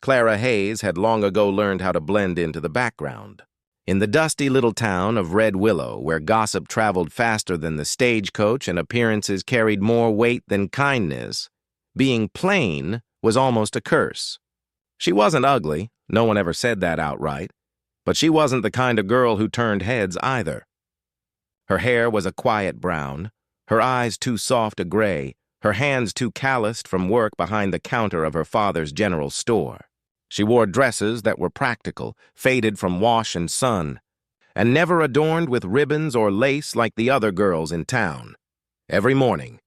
Clara Hayes had long ago learned how to blend into the background. In the dusty little town of Red Willow, where gossip traveled faster than the stagecoach and appearances carried more weight than kindness, being plain was almost a curse. She wasn't ugly, no one ever said that outright, but she wasn't the kind of girl who turned heads either. Her hair was a quiet brown, her eyes too soft a gray, her hands too calloused from work behind the counter of her father's general store. She wore dresses that were practical, faded from wash and sun, and never adorned with ribbons or lace like the other girls in town. Every morning,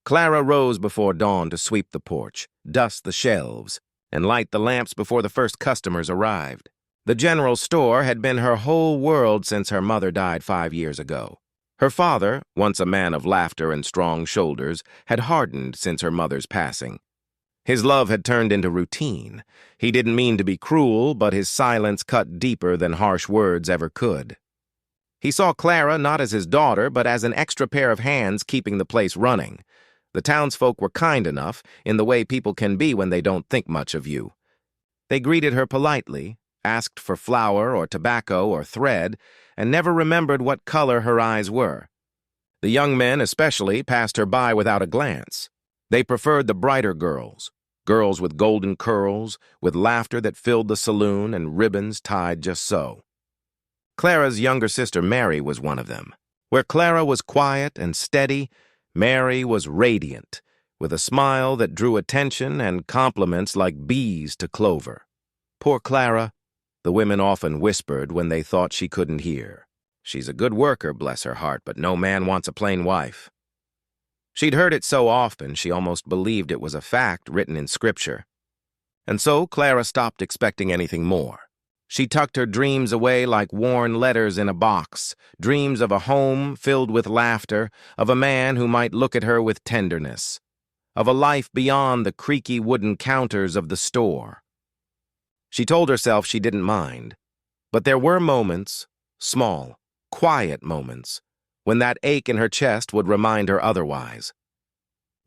Clara rose before dawn to sweep the porch, dust the shelves, and light the lamps before the first customers arrived. The general store had been her whole world since her mother died 5 years ago. Her father, once a man of laughter and strong shoulders, had hardened since her mother's passing. His love had turned into routine. He didn't mean to be cruel, but his silence cut deeper than harsh words ever could. He saw Clara not as his daughter, but as an extra pair of hands keeping the place running. The townsfolk were kind enough, in the way people can be when they don't think much of you. They greeted her politely, asked for flour or tobacco or thread, and never remembered what color her eyes were. The young men especially passed her by without a glance. They preferred the brighter girls, girls with golden curls, with laughter that filled the saloon and ribbons tied just so. Clara's younger sister Mary was one of them. Where Clara was quiet and steady, Mary was radiant, with a smile that drew attention and compliments like bees to clover. Poor Clara, the women often whispered when they thought she couldn't hear. She's a good worker, bless her heart, but no man wants a plain wife. She'd heard it so often she almost believed it was a fact written in scripture. And so Clara stopped expecting anything more. She tucked her dreams away like worn letters in a box, dreams of a home filled with laughter, of a man who might look at her with tenderness, of a life beyond the creaky wooden counters of the store. She told herself she didn't mind, but there were moments, small, quiet moments, when that ache in her chest would remind her otherwise.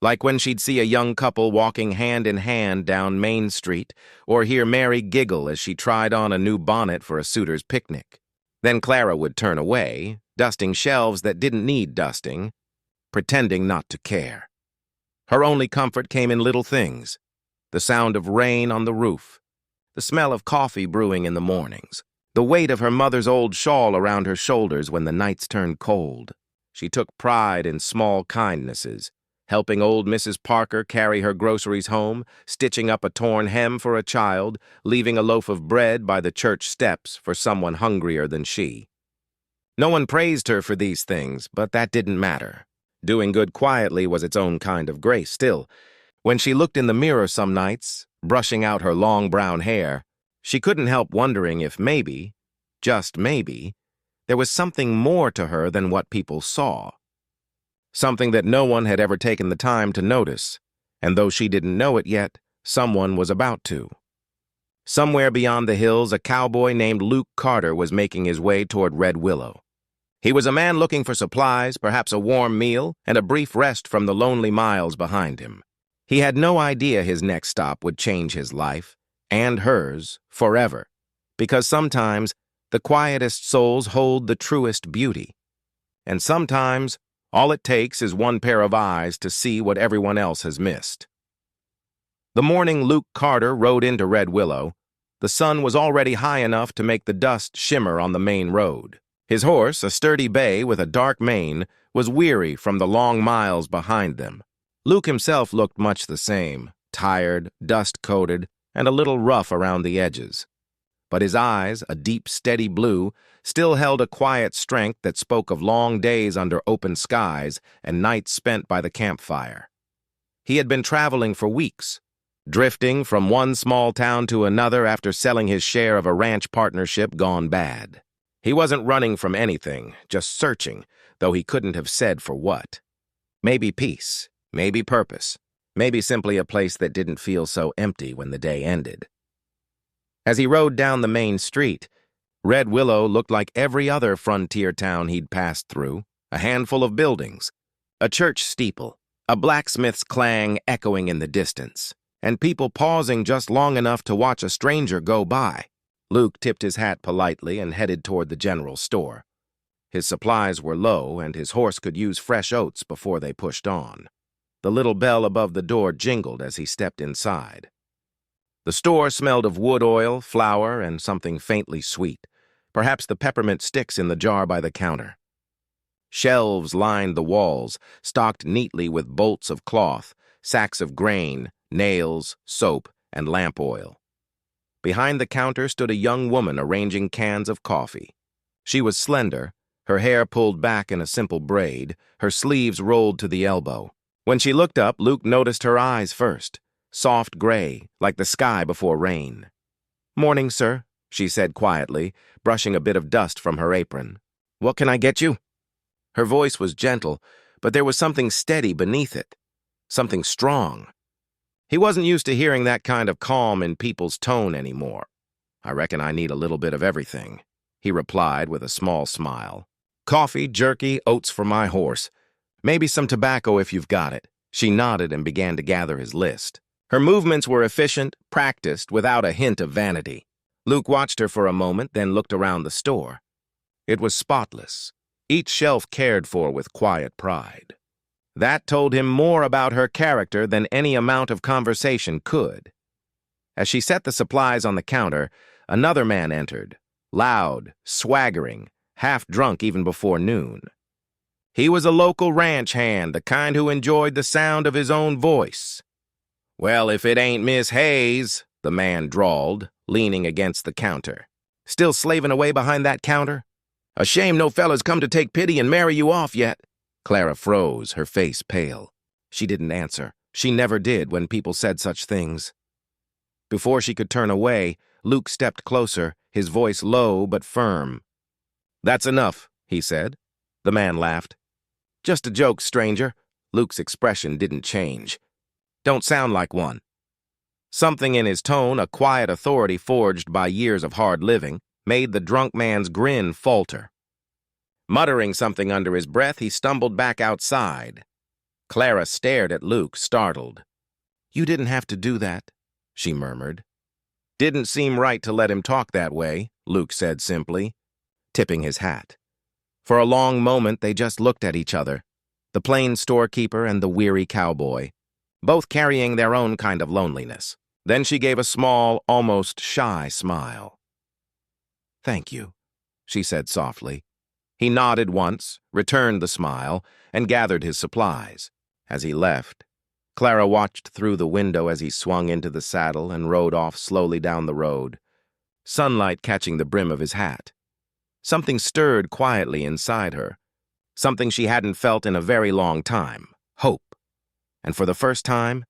Like when she'd see a young couple walking hand in hand down Main Street, or hear Mary giggle as she tried on a new bonnet for a suitor's picnic. Then Clara would turn away, dusting shelves that didn't need dusting, pretending not to care. Her only comfort came in little things: the sound of rain on the roof, the smell of coffee brewing in the mornings, the weight of her mother's old shawl around her shoulders when the nights turned cold. She took pride in small kindnesses, helping old Mrs. Parker carry her groceries home, stitching up a torn hem for a child, leaving a loaf of bread by the church steps for someone hungrier than she. No one praised her for these things, but that didn't matter. Doing good quietly was its own kind of grace still. When she looked in the mirror some nights, brushing out her long brown hair, she couldn't help wondering if maybe, just maybe, there was something more to her than what people saw. Something that no one had ever taken the time to notice, and though she didn't know it yet, someone was about to. Somewhere beyond the hills, a cowboy named Luke Carter was making his way toward Red Willow. He was a man looking for supplies, perhaps a warm meal, and a brief rest from the lonely miles behind him. He had no idea his next stop would change his life, and hers, forever, because sometimes the quietest souls hold the truest beauty, and sometimes all it takes is one pair of eyes to see what everyone else has missed. The morning Luke Carter rode into Red Willow, the sun was already high enough to make the dust shimmer on the main road. His horse, a sturdy bay with a dark mane, was weary from the long miles behind them. Luke himself looked much the same, tired, dust-coated, and a little rough around the edges. But his eyes, a deep, steady blue, still held a quiet strength that spoke of long days under open skies and nights spent by the campfire. He had been traveling for weeks, drifting from one small town to another after selling his share of a ranch partnership gone bad. He wasn't running from anything, just searching, though he couldn't have said for what. Maybe peace, maybe purpose, maybe simply a place that didn't feel so empty when the day ended. As he rode down the main street, Red Willow looked like every other frontier town he'd passed through, a handful of buildings, a church steeple, a blacksmith's clang echoing in the distance. and people pausing just long enough to watch a stranger go by. Luke tipped his hat politely and headed toward the general store. His supplies were low, and his horse could use fresh oats before they pushed on. The little bell above the door jingled as he stepped inside. The store smelled of wood oil, flour, and something faintly sweet, perhaps the peppermint sticks in the jar by the counter. Shelves lined the walls, stocked neatly with bolts of cloth, sacks of grain, nails, soap, and lamp oil. Behind the counter stood a young woman arranging cans of coffee. She was slender, her hair pulled back in a simple braid, her sleeves rolled to the elbow. When she looked up, Luke noticed her eyes first, soft gray, like the sky before rain. "Morning, sir," she said quietly, brushing a bit of dust from her apron. "What can I get you?" Her voice was gentle, but there was something steady beneath it, something strong. He wasn't used to hearing that kind of calm in people's tone anymore. "I reckon I need a little bit of everything," he replied with a small smile. "Coffee, jerky, oats for my horse. Maybe some tobacco if you've got it." She nodded and began to gather his list. Her movements were efficient, practiced, without a hint of vanity. Luke watched her for a moment, then looked around the store. It was spotless, each shelf cared for with quiet pride. That told him more about her character than any amount of conversation could. As she set the supplies on the counter, another man entered, loud, swaggering, half drunk even before noon. He was a local ranch hand, the kind who enjoyed the sound of his own voice. "Well, if it ain't Miss Hayes," the man drawled, leaning against the counter. "Still slaving away behind that counter? A shame no fella's come to take pity and marry you off yet." Clara froze, her face pale. She didn't answer. She never did when people said such things. Before she could turn away, Luke stepped closer, his voice low but firm. "That's enough," he said. The man laughed. "Just a joke, stranger." Luke's expression didn't change. "Don't sound like one." Something in his tone, a quiet authority forged by years of hard living, made the drunk man's grin falter. Muttering something under his breath, he stumbled back outside. Clara stared at Luke, startled. "You didn't have to do that," she murmured. "Didn't seem right to let him talk that way," Luke said simply, tipping his hat. For a long moment, they just looked at each other, the plain storekeeper and the weary cowboy, both carrying their own kind of loneliness. Then she gave a small, almost shy smile. "Thank you," she said softly. He nodded once, returned the smile, and gathered his supplies. As he left, Clara watched through the window as he swung into the saddle and rode off slowly down the road, sunlight catching the brim of his hat. Something stirred quietly inside her, something she hadn't felt in a very long time, hope. And for the first time,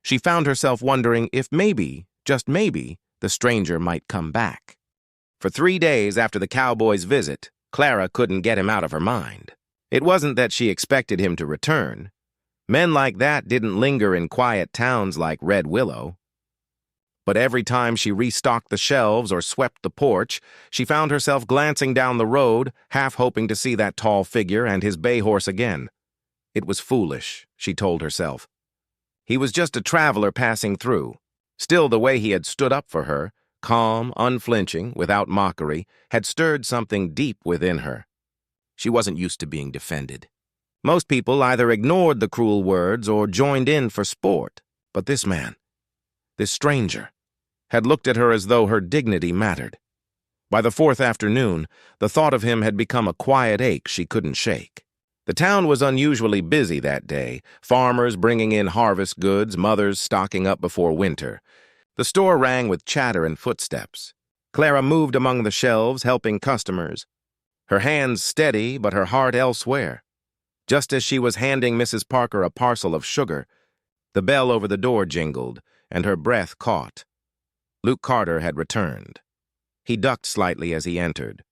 she found herself wondering if maybe, just maybe, the stranger might come back. For 3 days after the cowboy's visit, Clara couldn't get him out of her mind. It wasn't that she expected him to return. Men like that didn't linger in quiet towns like Red Willow. But every time she restocked the shelves or swept the porch, she found herself glancing down the road, half hoping to see that tall figure and his bay horse again. It was foolish, she told herself. He was just a traveler passing through. Still, the way he had stood up for her, calm, unflinching, without mockery, had stirred something deep within her. She wasn't used to being defended. Most people either ignored the cruel words or joined in for sport. But this man, this stranger, had looked at her as though her dignity mattered. By the 4th afternoon, the thought of him had become a quiet ache she couldn't shake. The town was unusually busy that day, farmers bringing in harvest goods, mothers stocking up before winter. The store rang with chatter and footsteps. Clara moved among the shelves, helping customers, her hands steady but her heart elsewhere. Just as she was handing Mrs. Parker a parcel of sugar, the bell over the door jingled, and her breath caught. Luke Carter had returned. He ducked slightly as he entered,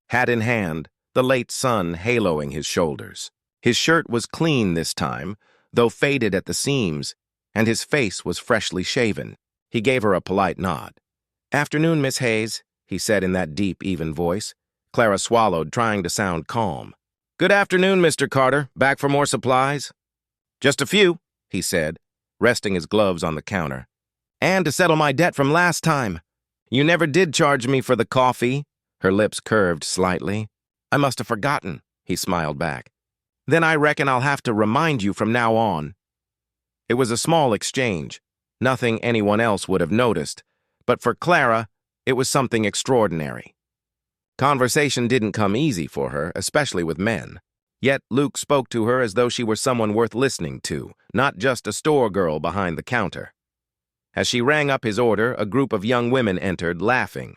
hat in hand, the late sun haloing his shoulders. His shirt was clean this time, though faded at the seams, and his face was freshly shaven. He gave her a polite nod. "Afternoon, Miss Hayes," he said in that deep, even voice. Clara swallowed, trying to sound calm. "Good afternoon, Mr. Carter. Back for more supplies?" "Just a few," he said, resting his gloves on the counter. And to settle my debt from last time. You never did charge me for the coffee." Her lips curved slightly. "I must have forgotten," he smiled back. "Then I reckon I'll have to remind you from now on." It was a small exchange, nothing anyone else would have noticed, but for Clara, it was something extraordinary. Conversation didn't come easy for her, especially with men. Yet Luke spoke to her as though she were someone worth listening to, not just a store girl behind the counter. As she rang up his order, a group of young women entered, laughing.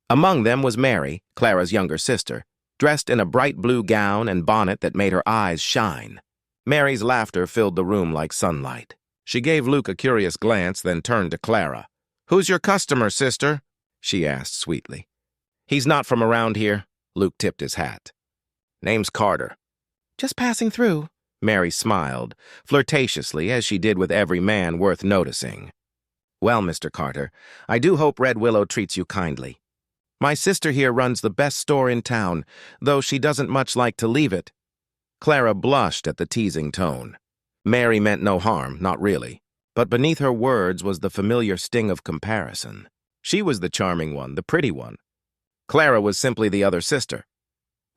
Among them was Mary, Clara's younger sister, dressed in a bright blue gown and bonnet that made her eyes shine. Mary's laughter filled the room like sunlight. She gave Luke a curious glance, then turned to Clara. "Who's your customer, sister?" she asked sweetly. "He's not from around here." Luke tipped his hat. "Name's Carter." "Just passing through." Mary smiled, flirtatiously, as she did with every man worth noticing. "Well, Mr. Carter, I do hope Red Willow treats you kindly. My sister here runs the best store in town, though she doesn't much like to leave it." Clara blushed at the teasing tone. Mary meant no harm, not really, but beneath her words was the familiar sting of comparison. She was the charming one, the pretty one. Clara was simply the other sister.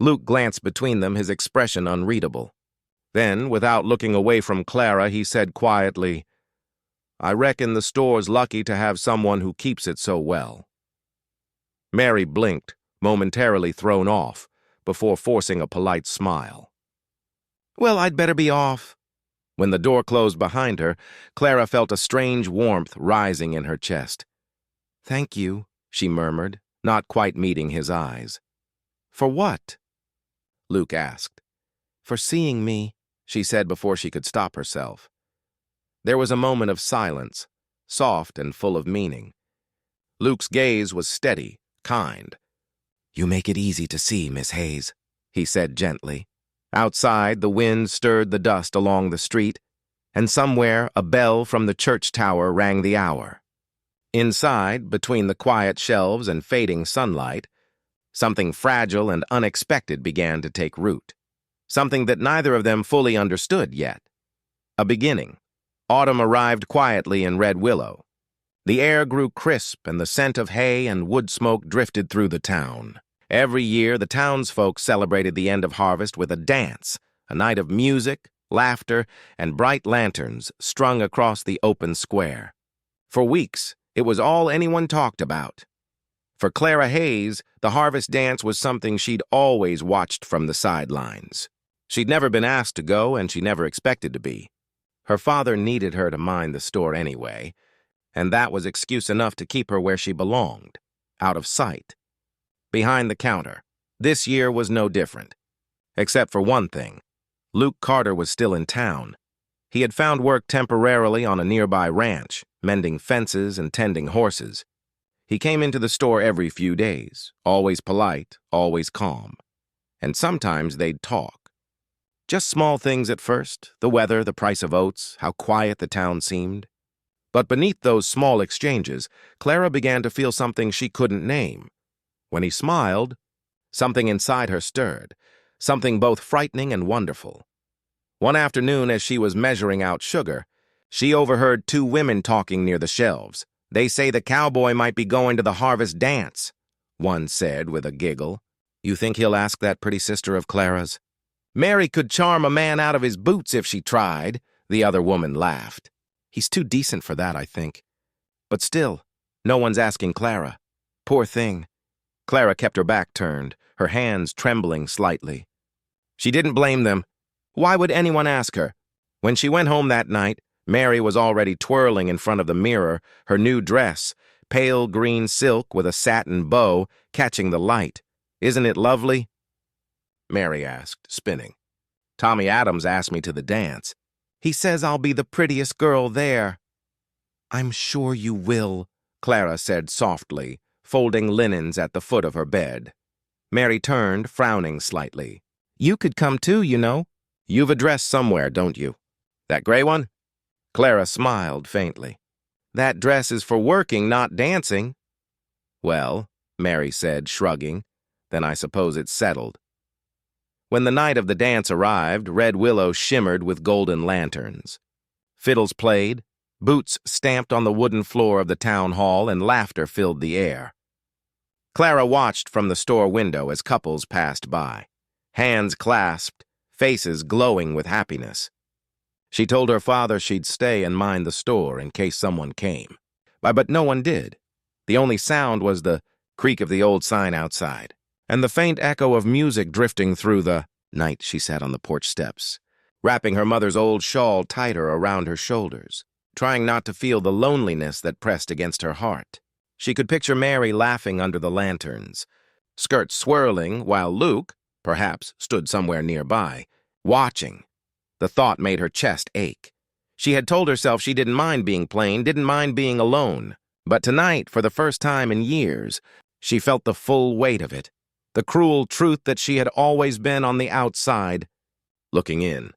Luke glanced between them, his expression unreadable. Then, without looking away from Clara, he said quietly, "I reckon the store's lucky to have someone who keeps it so well." Mary blinked, momentarily thrown off, before forcing a polite smile. "Well, I'd better be off." When the door closed behind her, Clara felt a strange warmth rising in her chest. "Thank you," she murmured, not quite meeting his eyes. "For what?" Luke asked. "For seeing me," she said before she could stop herself. There was a moment of silence, soft and full of meaning. Luke's gaze was steady, kind. "You make it easy to see, Miss Hayes," he said gently. Outside, the wind stirred the dust along the street, and somewhere a bell from the church tower rang the hour. Inside, between the quiet shelves and fading sunlight, something fragile and unexpected began to take root. Something that neither of them fully understood yet. A beginning. Autumn arrived quietly in Red Willow. The air grew crisp and the scent of hay and wood smoke drifted through the town. Every year, the townsfolk celebrated the end of harvest with a dance, a night of music, laughter, and bright lanterns strung across the open square. For weeks, it was all anyone talked about. For Clara Hayes, the harvest dance was something she'd always watched from the sidelines. She'd never been asked to go, and she never expected to be. Her father needed her to mind the store anyway, and that was excuse enough to keep her where she belonged, out of sight. Behind the counter. This year was no different. Except for one thing. Luke Carter was still in town. He had found work temporarily on a nearby ranch, mending fences and tending horses. He came into the store every few days, always polite, always calm. And sometimes they'd talk. Just small things at first, the weather, the price of oats, how quiet the town seemed. But beneath those small exchanges, Clara began to feel something she couldn't name. When he smiled, something inside her stirred, something both frightening and wonderful. One afternoon, as she was measuring out sugar, she overheard two women talking near the shelves. "They say the cowboy might be going to the harvest dance," one said with a giggle. "You think he'll ask that pretty sister of Clara's?" "Mary could charm a man out of his boots if she tried," the other woman laughed. "He's too decent for that, I think. But still, no one's asking Clara. Poor thing." Clara kept her back turned, her hands trembling slightly. She didn't blame them. Why would anyone ask her? When she went home that night, Mary was already twirling in front of the mirror, her new dress, pale green silk with a satin bow, catching the light. "Isn't it lovely?" Mary asked, spinning. "Tommy Adams asked me to the dance. He says I'll be the prettiest girl there." "I'm sure you will," Clara said softly, folding linens at the foot of her bed. Mary turned, frowning slightly. "You could come too, you know. You've a dress somewhere, don't you? That gray one?" Clara smiled faintly. "That dress is for working, not dancing." "Well," Mary said, shrugging, "then I suppose it's settled." When the night of the dance arrived, Red Willow shimmered with golden lanterns. Fiddles played, Boots stamped on the wooden floor of the town hall and laughter filled the air. Clara watched from the store window as couples passed by, hands clasped, faces glowing with happiness. She told her father she'd stay and mind the store in case someone came. But no one did. The only sound was the creak of the old sign outside, and the faint echo of music drifting through the night. She sat on the porch steps, wrapping her mother's old shawl tighter around her shoulders, trying not to feel the loneliness that pressed against her heart. She could picture Mary laughing under the lanterns, skirts swirling, while Luke, perhaps, stood somewhere nearby, watching. The thought made her chest ache. She had told herself she didn't mind being plain, didn't mind being alone. But tonight, for the first time in years, she felt the full weight of it, the cruel truth that she had always been on the outside, looking in.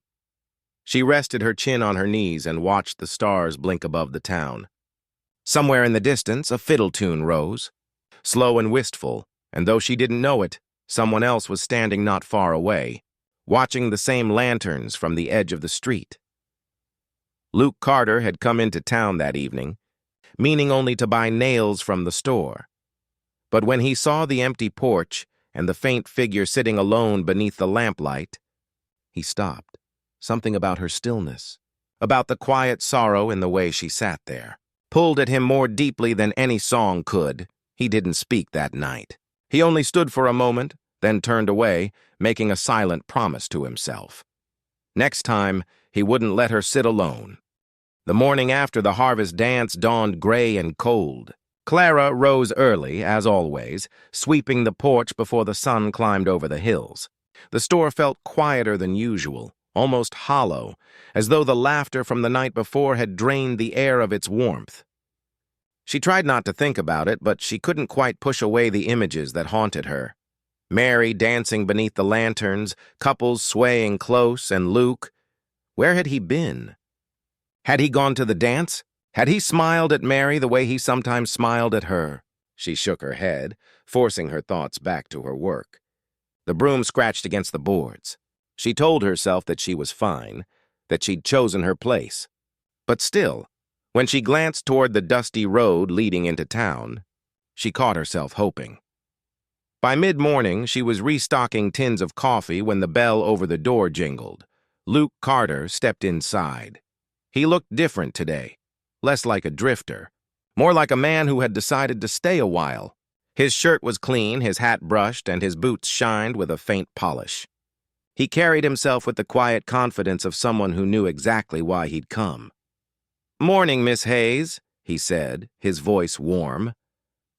She rested her chin on her knees and watched the stars blink above the town. Somewhere in the distance, a fiddle tune rose, slow and wistful, and though she didn't know it, someone else was standing not far away, watching the same lanterns from the edge of the street. Luke Carter had come into town that evening, meaning only to buy nails from the store. But when he saw the empty porch and the faint figure sitting alone beneath the lamplight, he stopped. Something about her stillness, about the quiet sorrow in the way she sat there, pulled at him more deeply than any song could. He didn't speak that night. He only stood for a moment, then turned away, making a silent promise to himself. Next time, he wouldn't let her sit alone. The morning after the harvest dance dawned gray and cold. Clara rose early, as always, sweeping the porch before the sun climbed over the hills. The store felt quieter than usual, almost hollow, as though the laughter from the night before had drained the air of its warmth. She tried not to think about it, but she couldn't quite push away the images that haunted her. Mary dancing beneath the lanterns, couples swaying close, and Luke. Where had he been? Had he gone to the dance? Had he smiled at Mary the way he sometimes smiled at her? She shook her head, forcing her thoughts back to her work. The broom scratched against the boards. She told herself that she was fine, that she'd chosen her place. But still, when she glanced toward the dusty road leading into town, she caught herself hoping. By mid-morning, she was restocking tins of coffee when the bell over the door jingled. Luke Carter stepped inside. He looked different today, less like a drifter, more like a man who had decided to stay a while. His shirt was clean, his hat brushed, and his boots shined with a faint polish. He carried himself with the quiet confidence of someone who knew exactly why he'd come. "Morning, Miss Hayes," he said, his voice warm.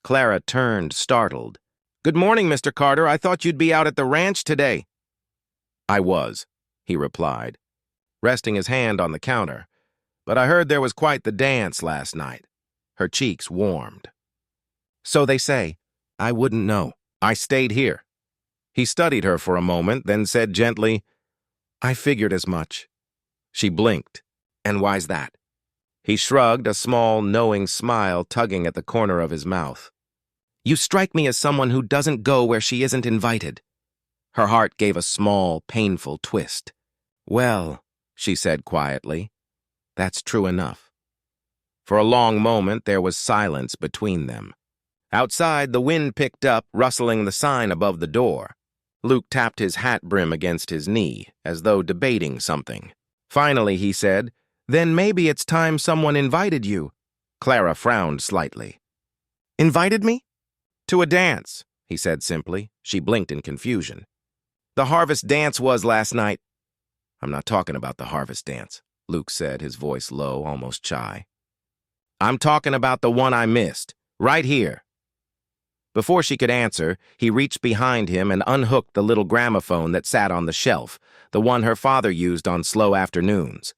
Clara turned, startled. "Good morning, Mr. Carter. I thought you'd be out at the ranch today." "I was," he replied, resting his hand on the counter. "But I heard there was quite the dance last night." Her cheeks warmed. "So they say. I wouldn't know. I stayed here." He studied her for a moment, then said gently, "I figured as much." She blinked. "And why's that?" He shrugged, a small, knowing smile tugging at the corner of his mouth. "You strike me as someone who doesn't go where she isn't invited." Her heart gave a small, painful twist. "Well," she said quietly, "that's true enough." For a long moment, there was silence between them. Outside, the wind picked up, rustling the sign above the door. Luke tapped his hat brim against his knee, as though debating something. Finally, he said, "Then maybe it's time someone invited you." Clara frowned slightly. "Invited me?" "To a dance," he said simply. She blinked in confusion. "The harvest dance was last night." "I'm not talking about the harvest dance," Luke said, his voice low, almost shy. "I'm talking about the one I missed, right here." Before she could answer, he reached behind him and unhooked the little gramophone that sat on the shelf, the one her father used on slow afternoons.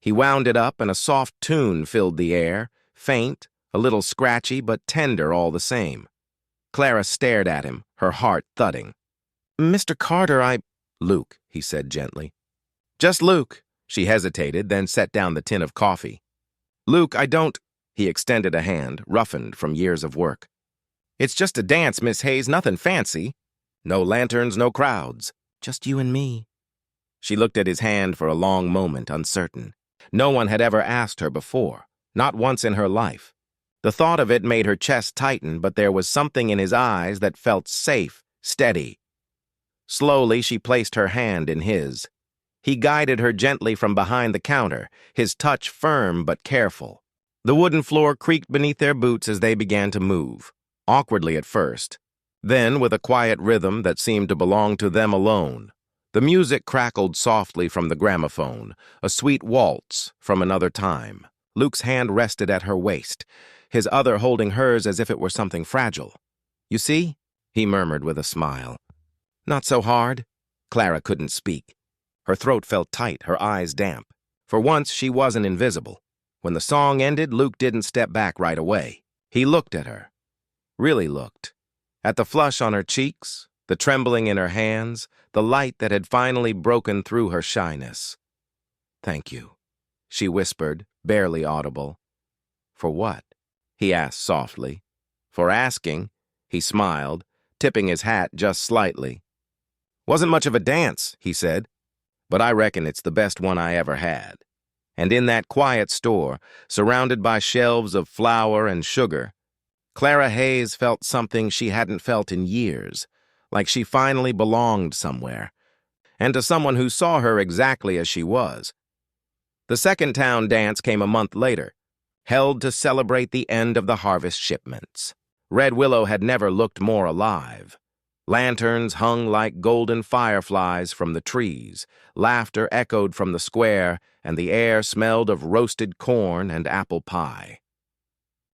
He wound it up and a soft tune filled the air, faint, a little scratchy, but tender all the same. Clara stared at him, her heart thudding. "Mr. Carter, Luke," he said gently. "Just Luke." She hesitated, then set down the tin of coffee. "Luke, I don't—" He extended a hand, roughened from years of work. "It's just a dance, Miss Hayes, nothing fancy. No lanterns, no crowds. Just you and me." She looked at his hand for a long moment, uncertain. No one had ever asked her before. Not once in her life. The thought of it made her chest tighten, but there was something in his eyes that felt safe, steady. Slowly, she placed her hand in his. He guided her gently from behind the counter, his touch firm but careful. The wooden floor creaked beneath their boots as they began to move, awkwardly at first. Then, with a quiet rhythm that seemed to belong to them alone, the music crackled softly from the gramophone, a sweet waltz from another time. Luke's hand rested at her waist, his other holding hers as if it were something fragile. "You see?" he murmured with a smile. "Not so hard." Clara couldn't speak. Her throat felt tight, her eyes damp. For once, she wasn't invisible. When the song ended, Luke didn't step back right away. He looked at her. Really looked. At the flush on her cheeks, the trembling in her hands, the light that had finally broken through her shyness. "Thank you," she whispered, barely audible. "For what?" he asked softly. "For asking," he smiled, tipping his hat just slightly. "Wasn't much of a dance," he said, "but I reckon it's the best one I ever had." And in that quiet store, surrounded by shelves of flour and sugar, Clara Hayes felt something she hadn't felt in years, like she finally belonged somewhere, and to someone who saw her exactly as she was. The second town dance came a month later, held to celebrate the end of the harvest shipments. Red Willow had never looked more alive. Lanterns hung like golden fireflies from the trees, laughter echoed from the square, and the air smelled of roasted corn and apple pie.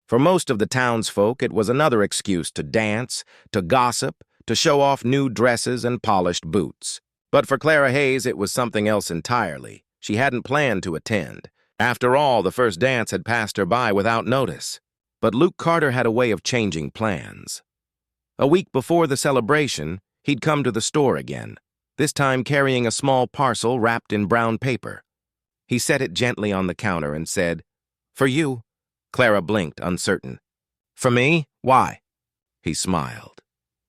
For most of the townsfolk, it was another excuse to dance, to gossip, to show off new dresses and polished boots. But for Clara Hayes, it was something else entirely. She hadn't planned to attend. After all, the first dance had passed her by without notice. But Luke Carter had a way of changing plans. A week before the celebration, he'd come to the store again, this time carrying a small parcel wrapped in brown paper. He set it gently on the counter and said, "For you." Clara blinked, uncertain. "For me? Why?" He smiled.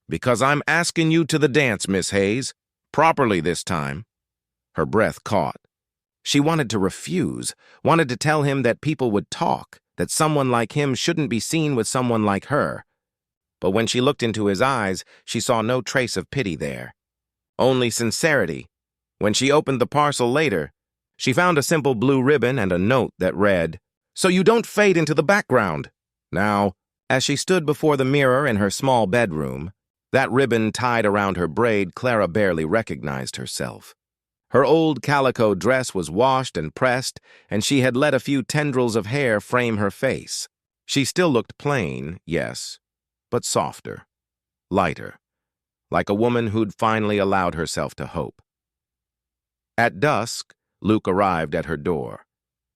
"Because I'm asking you to the dance, Miss Hayes. Properly this time." Her breath caught. She wanted to refuse, wanted to tell him that people would talk, that someone like him shouldn't be seen with someone like her. But when she looked into his eyes, she saw no trace of pity there. Only sincerity. When she opened the parcel later, she found a simple blue ribbon and a note that read, "So you don't fade into the background." Now, as she stood before the mirror in her small bedroom, that ribbon tied around her braid, Clara barely recognized herself. Her old calico dress was washed and pressed, and she had let a few tendrils of hair frame her face. She still looked plain, yes, but softer, lighter, like a woman who'd finally allowed herself to hope. At dusk, Luke arrived at her door.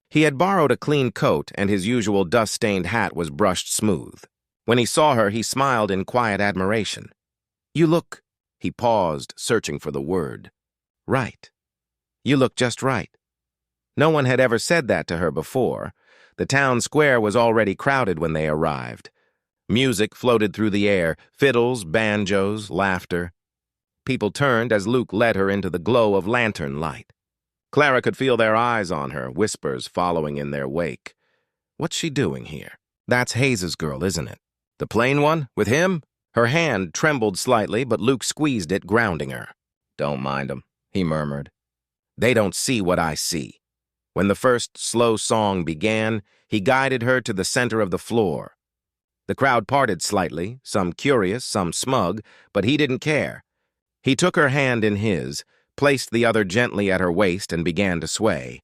He had borrowed a clean coat, and his usual dust-stained hat was brushed smooth. When he saw her, he smiled in quiet admiration. "You look—" He paused, searching for the word. "Right. You look just right." No one had ever said that to her before. The town square was already crowded when they arrived. Music floated through the air, fiddles, banjos, laughter. People turned as Luke led her into the glow of lantern light. Clara could feel their eyes on her, whispers following in their wake. What's she doing here? That's Hayes's girl, isn't it? The plain one? With him? Her hand trembled slightly, but Luke squeezed it, grounding her. "Don't mind 'em," he murmured. "They don't see what I see." When the first slow song began, he guided her to the center of the floor. The crowd parted slightly, some curious, some smug, but he didn't care. He took her hand in his, placed the other gently at her waist, and began to sway.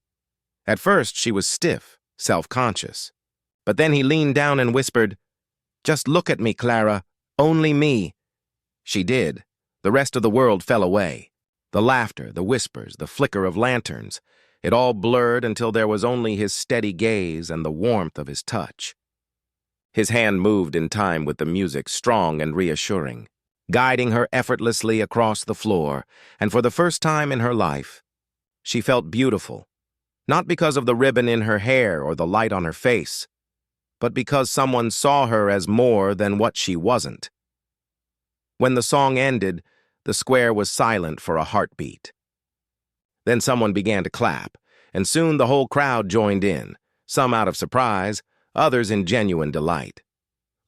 At first, she was stiff, self-conscious. But then he leaned down and whispered, "Just look at me, Clara. Only me." She did. The rest of the world fell away. The laughter, the whispers, the flicker of lanterns. It all blurred until there was only his steady gaze and the warmth of his touch. His hand moved in time with the music, strong and reassuring, guiding her effortlessly across the floor, and for the first time in her life, she felt beautiful, not because of the ribbon in her hair or the light on her face, but because someone saw her as more than what she wasn't. When the song ended, the square was silent for a heartbeat. Then someone began to clap, and soon the whole crowd joined in. some out of surprise, others in genuine delight.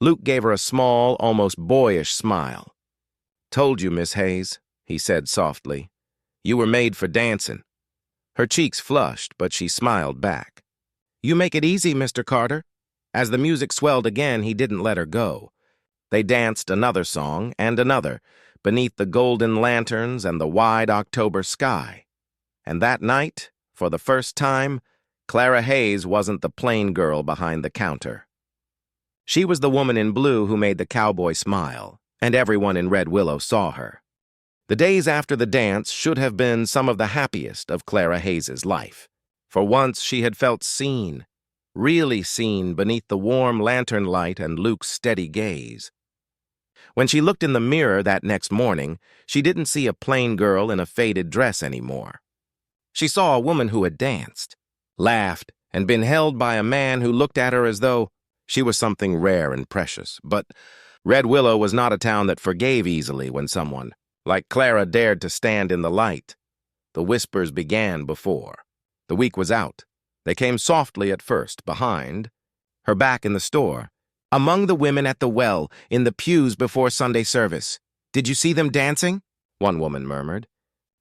Luke gave her a small, almost boyish smile. "Told you, Miss Hayes," he said softly. "You were made for dancing." Her cheeks flushed, but she smiled back. "You make it easy, Mr. Carter." As the music swelled again, he didn't let her go. They danced another song and another, beneath the golden lanterns and the wide October sky. And that night, for the first time, Clara Hayes wasn't the plain girl behind the counter. She was the woman in blue who made the cowboy smile, and everyone in Red Willow saw her. The days after the dance should have been some of the happiest of Clara Hayes's life. For once she had felt seen, really seen beneath the warm lantern light and Luke's steady gaze. When she looked in the mirror that next morning, she didn't see a plain girl in a faded dress anymore. She saw a woman who had danced, laughed, and been held by a man who looked at her as though she was something rare and precious. But Red Willow was not a town that forgave easily when someone like Clara dared to stand in the light. The whispers began before. The week was out. They came softly at first, behind, her back in the store, among the women at the well, in the pews before Sunday service. "Did you see them dancing?" one woman murmured.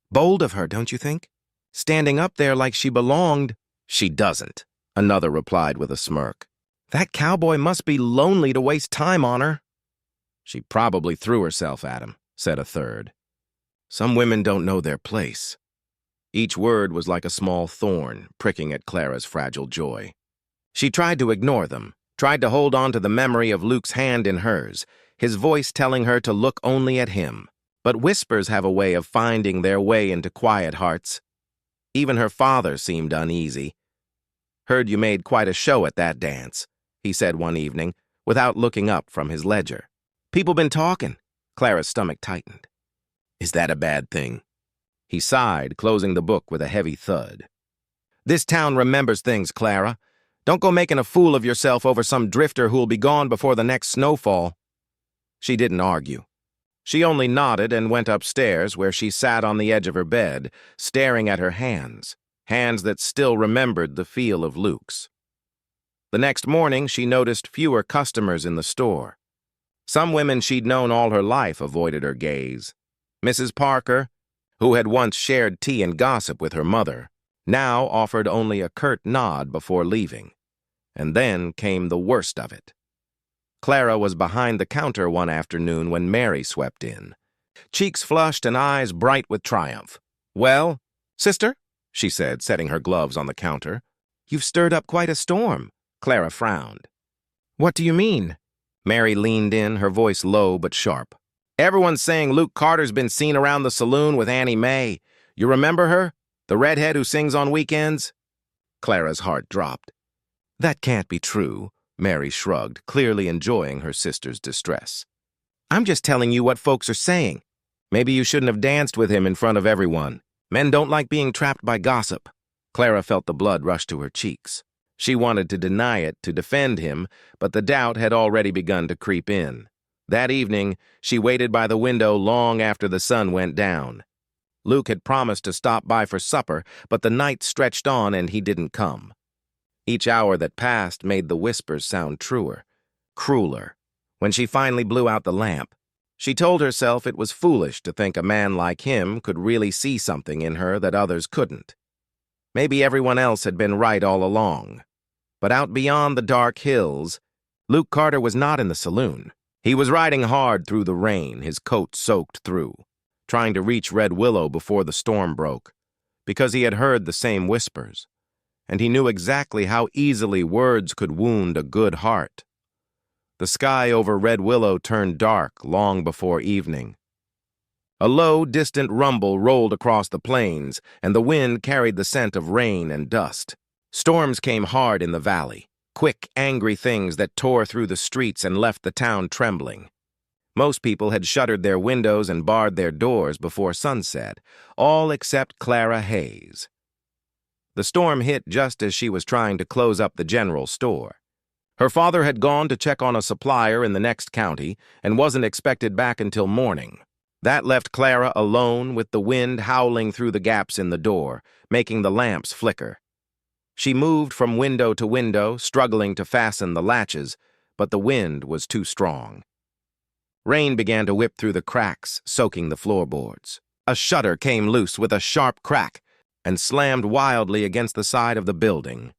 "Bold of her, don't you think? Standing up there like she belonged." "She doesn't," another replied with a smirk. "That cowboy must be lonely to waste time on her." "She probably threw herself at him," said a third. "Some women don't know their place." Each word was like a small thorn, pricking at Clara's fragile joy. She tried to ignore them, tried to hold on to the memory of Luke's hand in hers, his voice telling her to look only at him. But whispers have a way of finding their way into quiet hearts. Even her father seemed uneasy. "Heard you made quite a show at that dance," he said one evening, without looking up from his ledger. "People been talking." Clara's stomach tightened. "Is that a bad thing?" He sighed, closing the book with a heavy thud. "This town remembers things, Clara. Don't go making a fool of yourself over some drifter who'll be gone before the next snowfall." She didn't argue. She only nodded and went upstairs, where she sat on the edge of her bed, staring at her hands that still remembered the feel of Luke's. The next morning, she noticed fewer customers in the store. Some women she'd known all her life avoided her gaze. Mrs. Parker, who had once shared tea and gossip with her mother, now offered only a curt nod before leaving. And then came the worst of it. Clara was behind the counter one afternoon when Mary swept in, cheeks flushed and eyes bright with triumph. "Well, sister," she said, setting her gloves on the counter. "You've stirred up quite a storm." Clara frowned. "What do you mean?" Mary leaned in, her voice low but sharp. "Everyone's saying Luke Carter's been seen around the saloon with Annie Mae. You remember her? The redhead who sings on weekends?" Clara's heart dropped. "That can't be true," Mary shrugged, clearly enjoying her sister's distress. "I'm just telling you what folks are saying. Maybe you shouldn't have danced with him in front of everyone. Men don't like being trapped by gossip." Clara felt the blood rush to her cheeks. She wanted to deny it, to defend him, but the doubt had already begun to creep in. That evening, she waited by the window long after the sun went down. Luke had promised to stop by for supper, but the night stretched on and he didn't come. Each hour that passed made the whispers sound truer, crueler. When she finally blew out the lamp, she told herself it was foolish to think a man like him could really see something in her that others couldn't. Maybe everyone else had been right all along. But out beyond the dark hills, Luke Carter was not in the saloon. He was riding hard through the rain, his coat soaked through, trying to reach Red Willow before the storm broke, because he had heard the same whispers, and he knew exactly how easily words could wound a good heart. The sky over Red Willow turned dark long before evening. A low, distant rumble rolled across the plains, and the wind carried the scent of rain and dust. Storms came hard in the valley, quick, angry things that tore through the streets and left the town trembling. Most people had shuttered their windows and barred their doors before sunset, all except Clara Hayes. The storm hit just as she was trying to close up the general store. Her father had gone to check on a supplier in the next county and wasn't expected back until morning. That left Clara alone with the wind howling through the gaps in the door, making the lamps flicker. She moved from window to window, struggling to fasten the latches, but the wind was too strong. Rain began to whip through the cracks, soaking the floorboards. A shutter came loose with a sharp crack and slammed wildly against the side of the building.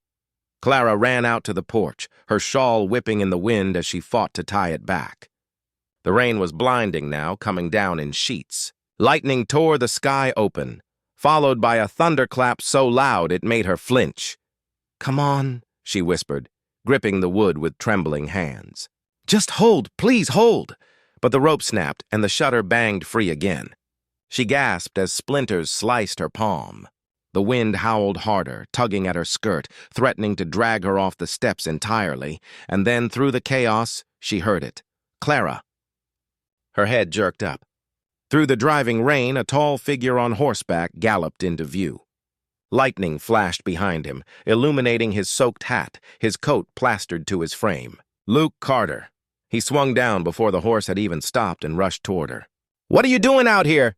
Clara ran out to the porch, her shawl whipping in the wind as she fought to tie it back. The rain was blinding now, coming down in sheets. Lightning tore the sky open, followed by a thunderclap so loud it made her flinch. "Come on," she whispered, gripping the wood with trembling hands. "Just hold, please hold!" But the rope snapped and the shutter banged free again. She gasped as splinters sliced her palm. The wind howled harder, tugging at her skirt, threatening to drag her off the steps entirely, and then through the chaos, she heard it. "Clara!" Her head jerked up. Through the driving rain, a tall figure on horseback galloped into view. Lightning flashed behind him, illuminating his soaked hat, his coat plastered to his frame. Luke Carter. He swung down before the horse had even stopped and rushed toward her. "What are you doing out here?"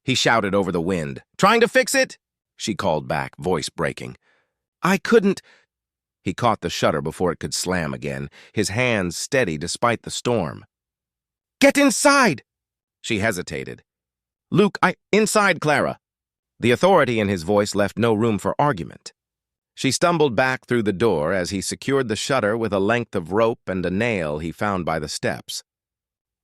he shouted over the wind. "Trying to fix it?" she called back, voice breaking. "I couldn't—" He caught the shutter before it could slam again, his hands steady despite the storm. "Get inside!" She hesitated. "Luke, inside, Clara." The authority in his voice left no room for argument. She stumbled back through the door as he secured the shutter with a length of rope and a nail he found by the steps.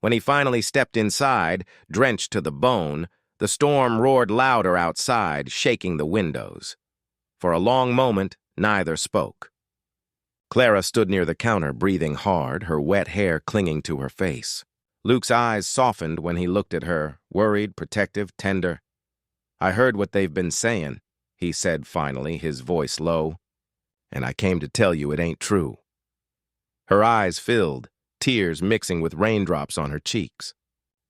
When he finally stepped inside, drenched to the bone, the storm roared louder outside, shaking the windows. For a long moment, neither spoke. Clara stood near the counter, breathing hard, her wet hair clinging to her face. Luke's eyes softened when he looked at her, worried, protective, tender. "I heard what they've been saying," he said finally, his voice low, "and I came to tell you it ain't true." Her eyes filled, tears mixing with raindrops on her cheeks.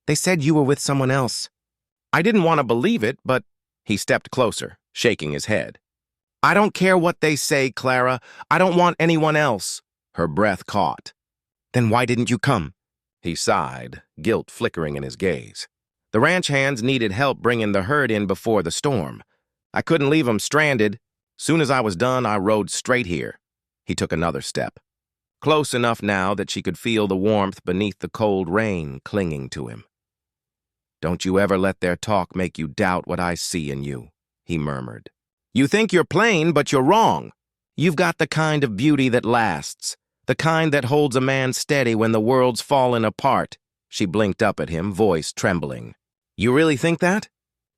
"They said you were with someone else." I didn't want to believe it, but he stepped closer, shaking his head. "I don't care what they say, Clara. I don't want anyone else." Her breath caught. "Then why didn't you come?" He sighed, guilt flickering in his gaze. "The ranch hands needed help bringing the herd in before the storm. I couldn't leave them stranded. Soon as I was done, I rode straight here." He took another step, close enough now that she could feel the warmth beneath the cold rain clinging to him. "Don't you ever let their talk make you doubt what I see in you," he murmured. "You think you're plain, but you're wrong. You've got the kind of beauty that lasts, the kind that holds a man steady when the world's fallen apart." She blinked up at him, voice trembling. "You really think that?"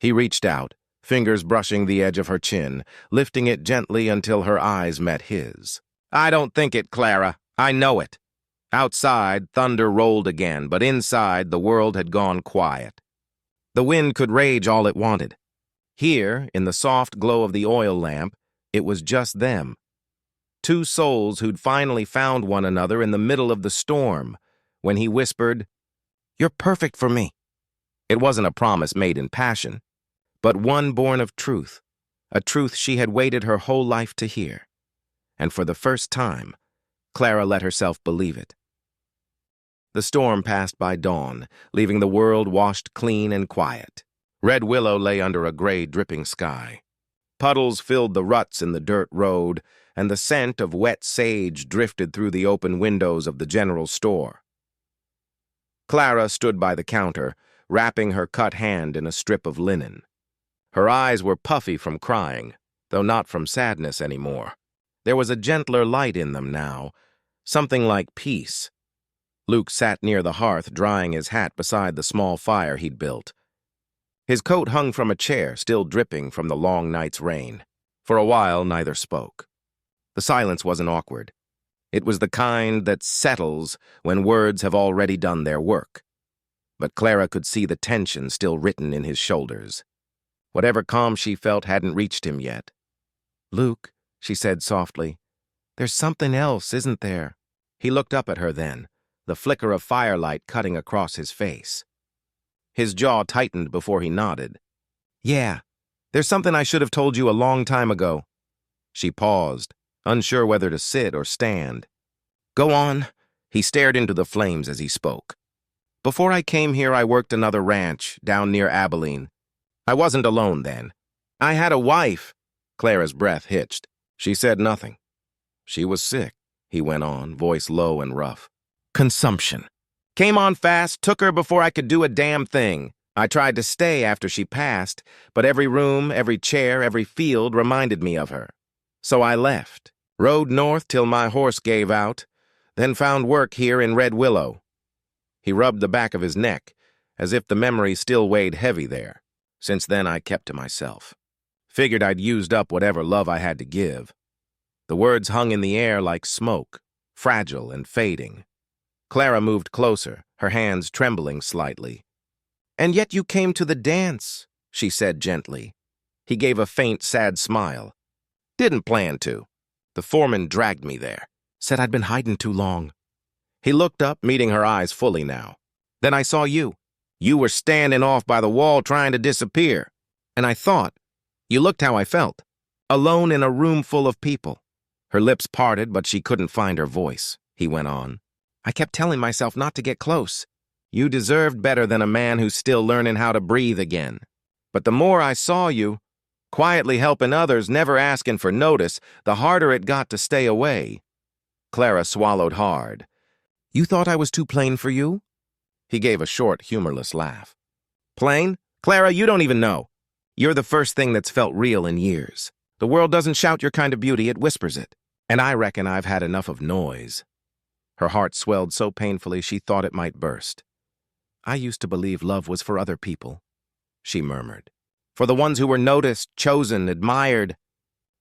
He reached out, fingers brushing the edge of her chin, lifting it gently until her eyes met his. "I don't think it, Clara. I know it." Outside, thunder rolled again, but inside, the world had gone quiet. The wind could rage all it wanted. Here, in the soft glow of the oil lamp, it was just them. Two souls who'd finally found one another in the middle of the storm, when he whispered, "You're perfect for me." It wasn't a promise made in passion, but one born of truth, a truth she had waited her whole life to hear. And for the first time, Clara let herself believe it. The storm passed by dawn, leaving the world washed clean and quiet. Red Willow lay under a gray, dripping sky. Puddles filled the ruts in the dirt road, and the scent of wet sage drifted through the open windows of the general store. Clara stood by the counter, wrapping her cut hand in a strip of linen. Her eyes were puffy from crying, though not from sadness anymore. There was a gentler light in them now, something like peace. Luke sat near the hearth, drying his hat beside the small fire he'd built. His coat hung from a chair, still dripping from the long night's rain. For a while, neither spoke. The silence wasn't awkward. It was the kind that settles when words have already done their work. But Clara could see the tension still written in his shoulders. Whatever calm she felt hadn't reached him yet. "Luke," she said softly, "there's something else, isn't there?" He looked up at her then, the flicker of firelight cutting across his face. His jaw tightened before he nodded. "Yeah, there's something I should have told you a long time ago." She paused, unsure whether to sit or stand. "Go on." He stared into the flames as he spoke. "Before I came here, I worked another ranch down near Abilene. I wasn't alone then. I had a wife." Clara's breath hitched. She said nothing. She was sick, he went on, voice low and rough. Consumption. Came on fast, took her before I could do a damn thing. I tried to stay after she passed, but every room, every chair, every field reminded me of her. So I left, rode north till my horse gave out, then found work here in Red Willow. He rubbed the back of his neck, as if the memory still weighed heavy there. Since then I kept to myself. Figured I'd used up whatever love I had to give. The words hung in the air like smoke, fragile and fading. Clara moved closer, her hands trembling slightly. "And yet you came to the dance," she said gently. He gave a faint, sad smile. "Didn't plan to. The foreman dragged me there. Said I'd been hiding too long." He looked up, meeting her eyes fully now. "Then I saw you. You were standing off by the wall trying to disappear. And I thought, you looked how I felt. Alone in a room full of people." Her lips parted, but she couldn't find her voice. He went on. "I kept telling myself not to get close. You deserved better than a man who's still learning how to breathe again. But the more I saw you, quietly helping others, never asking for notice, the harder it got to stay away." Clara swallowed hard. "You thought I was too plain for you?" He gave a short, humorless laugh. "Plain? Clara, you don't even know. You're the first thing that's felt real in years. The world doesn't shout your kind of beauty, it whispers it. And I reckon I've had enough of noise." Her heart swelled so painfully she thought it might burst. "I used to believe love was for other people," she murmured. "For the ones who were noticed, chosen, admired.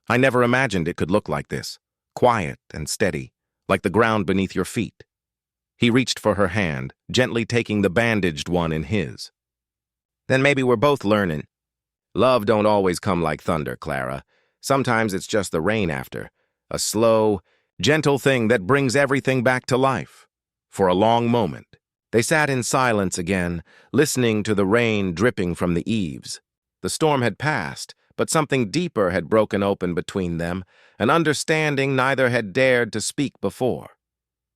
I never imagined it could look like this, quiet and steady, like the ground beneath your feet." He reached for her hand, gently taking the bandaged one in his. "Then maybe we're both learning. Love don't always come like thunder, Clara. Sometimes it's just the rain after, a slow, gentle thing that brings everything back to life." For a long moment, they sat in silence again, listening to the rain dripping from the eaves. The storm had passed, but something deeper had broken open between them, an understanding neither had dared to speak before.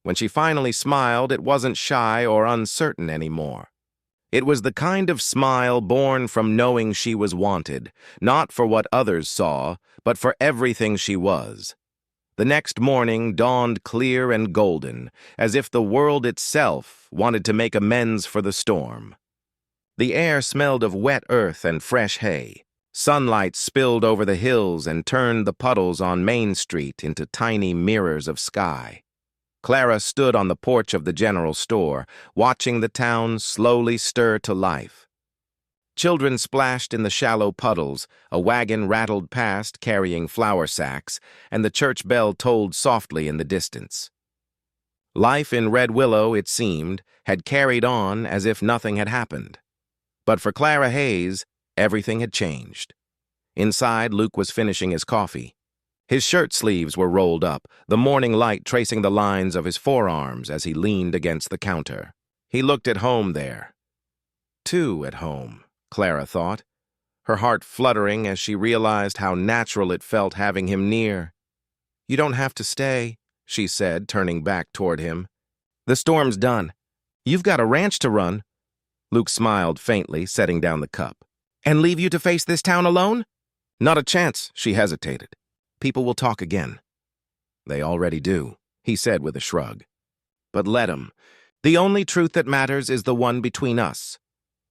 When she finally smiled, it wasn't shy or uncertain anymore. It was the kind of smile born from knowing she was wanted, not for what others saw, but for everything she was. The next morning dawned clear and golden, as if the world itself wanted to make amends for the storm. The air smelled of wet earth and fresh hay. Sunlight spilled over the hills and turned the puddles on Main Street into tiny mirrors of sky. Clara stood on the porch of the general store, watching the town slowly stir to life. Children splashed in the shallow puddles, a wagon rattled past carrying flour sacks, and the church bell tolled softly in the distance. Life in Red Willow, it seemed, had carried on as if nothing had happened. But for Clara Hayes, everything had changed. Inside, Luke was finishing his coffee. His shirt sleeves were rolled up, the morning light tracing the lines of his forearms as he leaned against the counter. He looked at home there. Too at home, Clara thought, her heart fluttering as she realized how natural it felt having him near. "You don't have to stay," she said, turning back toward him. "The storm's done. You've got a ranch to run." Luke smiled faintly, setting down the cup. "And leave you to face this town alone?" "Not a chance," she hesitated. "People will talk again." "They already do," he said with a shrug. "But let 'em. The only truth that matters is the one between us."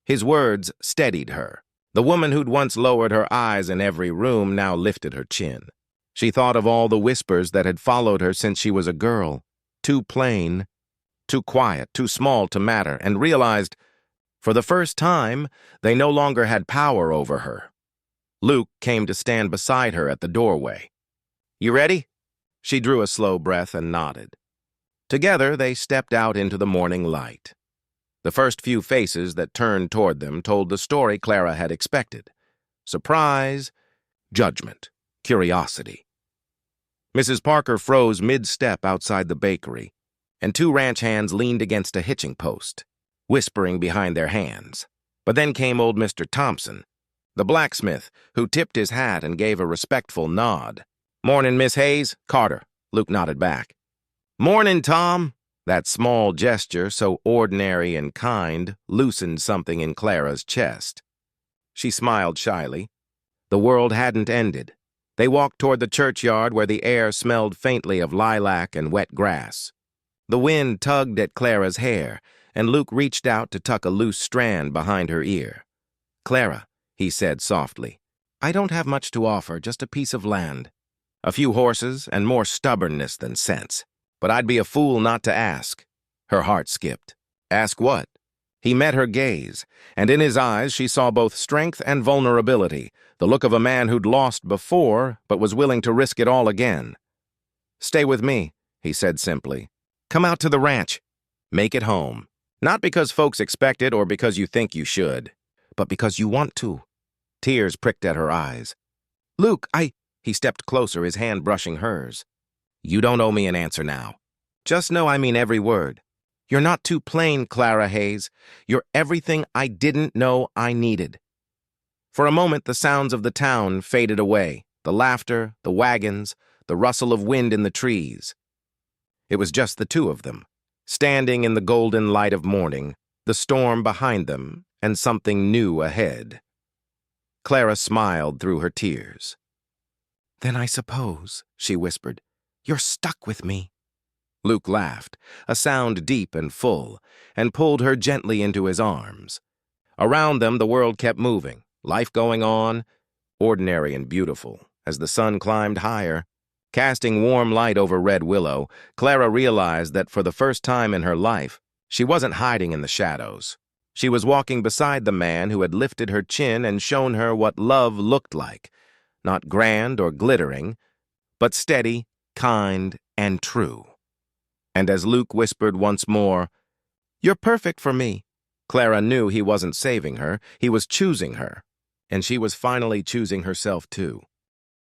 His words steadied her. The woman who'd once lowered her eyes in every room now lifted her chin. She thought of all the whispers that had followed her since she was a girl, too plain, too quiet, too small to matter, and realized, for the first time, they no longer had power over her. Luke came to stand beside her at the doorway. "You ready?" She drew a slow breath and nodded. Together, they stepped out into the morning light. The first few faces that turned toward them told the story Clara had expected. Surprise, judgment, curiosity. Mrs. Parker froze mid-step outside the bakery, and two ranch hands leaned against a hitching post, whispering behind their hands. But then came old Mr. Thompson, the blacksmith, who tipped his hat and gave a respectful nod. "Morning, Miss Hayes." "Carter." Luke nodded back. "Morning, Tom." That small gesture, so ordinary and kind, loosened something in Clara's chest. She smiled shyly. The world hadn't ended. They walked toward the churchyard where the air smelled faintly of lilac and wet grass. The wind tugged at Clara's hair, and Luke reached out to tuck a loose strand behind her ear. "Clara," he said softly, "I don't have much to offer, just a piece of land. A few horses and more stubbornness than sense. But I'd be a fool not to ask." Her heart skipped. Ask what? He met her gaze, and in his eyes she saw both strength and vulnerability, the look of a man who'd lost before but was willing to risk it all again. "Stay with me," he said simply. "Come out to the ranch. Make it home. Not because folks expect it or because you think you should, but because you want to." Tears pricked at her eyes. "Luke, He stepped closer, his hand brushing hers. "You don't owe me an answer now. Just know I mean every word. You're not too plain, Clara Hayes. You're everything I didn't know I needed." For a moment, the sounds of the town faded away, the laughter, the wagons, the rustle of wind in the trees. It was just the two of them, standing in the golden light of morning, the storm behind them, and something new ahead. Clara smiled through her tears. "Then I suppose," she whispered, "you're stuck with me." Luke laughed, a sound deep and full, and pulled her gently into his arms. Around them, the world kept moving, life going on, ordinary and beautiful, as the sun climbed higher. Casting warm light over Red Willow, Clara realized that for the first time in her life, she wasn't hiding in the shadows. She was walking beside the man who had lifted her chin and shown her what love looked like, not grand or glittering, but steady, kind, and true. And as Luke whispered once more, "You're perfect for me," Clara knew he wasn't saving her, he was choosing her, and she was finally choosing herself too.